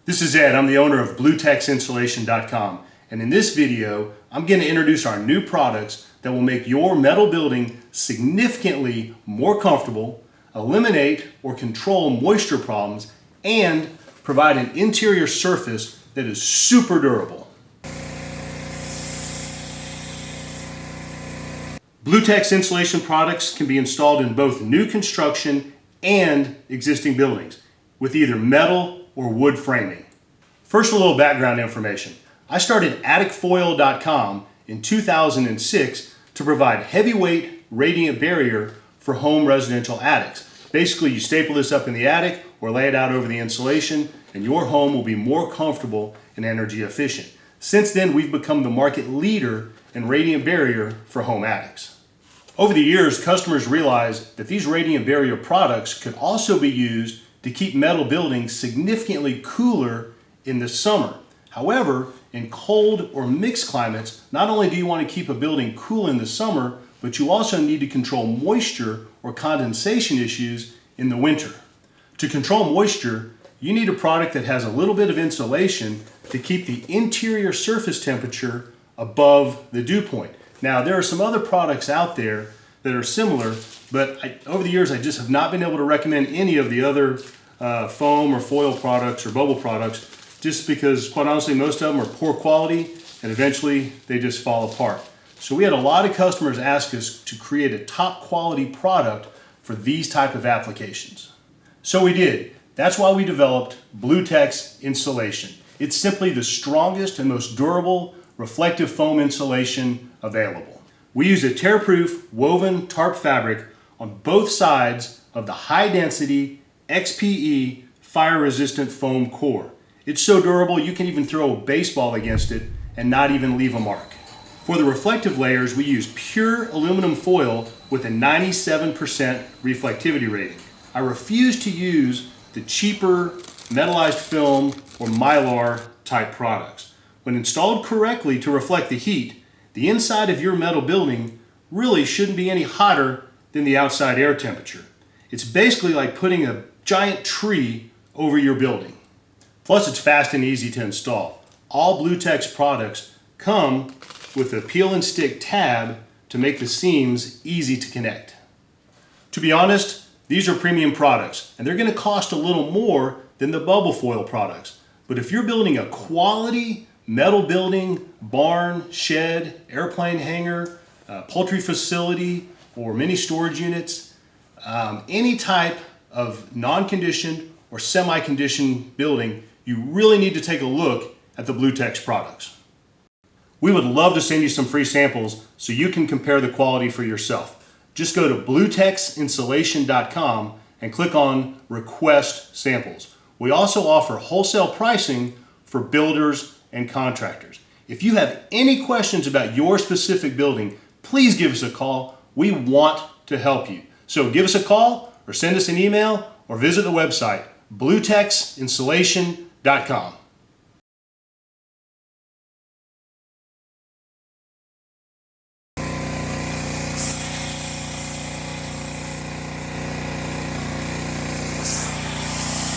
This is Ed. I'm the owner of BlueTexInsulation.com, and in this video I'm going to introduce our new products that will make your metal building significantly more comfortable, eliminate or control moisture problems, and provide an interior surface that is super durable. BlueTex insulation products can be installed in both new construction and existing buildings with either metal or wood framing. First, a little background information. I started atticfoil.com in 2006 to provide heavyweight radiant barrier for home residential attics. Basically, you staple this up in the attic or lay it out over the insulation and your home will be more comfortable and energy efficient. Since then, we've become the market leader in radiant barrier for home attics. Over the years, customers realized that these radiant barrier products could also be used to keep metal buildings significantly cooler in the summer. However, in cold or mixed climates, not only do you want to keep a building cool in the summer, but you also need to control moisture or condensation issues in the winter. To control moisture, you need a product that has a little bit of insulation to keep the interior surface temperature above the dew point. Now, there are some other products out there that are similar, but over the years I just have not been able to recommend any of the other foam or foil products or bubble products, just because quite honestly most of them are poor quality and eventually they just fall apart. So we had a lot of customers ask us to create a top quality product for these type of applications. So we did. That's why we developed BlueTex insulation. It's simply the strongest and most durable reflective foam insulation available. We use a tear-proof woven tarp fabric on both sides of the high-density XPE fire-resistant foam core. It's so durable you can even throw a baseball against it and not even leave a mark. For the reflective layers, we use pure aluminum foil with a 97% reflectivity rating. I refuse to use the cheaper metallized film or mylar type products. When installed correctly to reflect the heat, the inside of your metal building really shouldn't be any hotter than the outside air temperature. It's basically like putting a giant tree over your building. Plus, it's fast and easy to install. All BlueTex products come with a peel and stick tab to make the seams easy to connect. To be honest, these are premium products and they're going to cost a little more than the bubble foil products. But if you're building a quality metal building, barn, shed, airplane hangar, poultry facility, or mini storage units, any type of non-conditioned or semi-conditioned building, you really need to take a look at the BlueTex products. We would love to send you some free samples so you can compare the quality for yourself. Just go to BlueTexInsulation.com and click on Request Samples. We also offer wholesale pricing for builders and contractors. If you have any questions about your specific building, please give us a call. We want to help you. So give us a call or send us an email or visit the website BlueTexInsulation.com.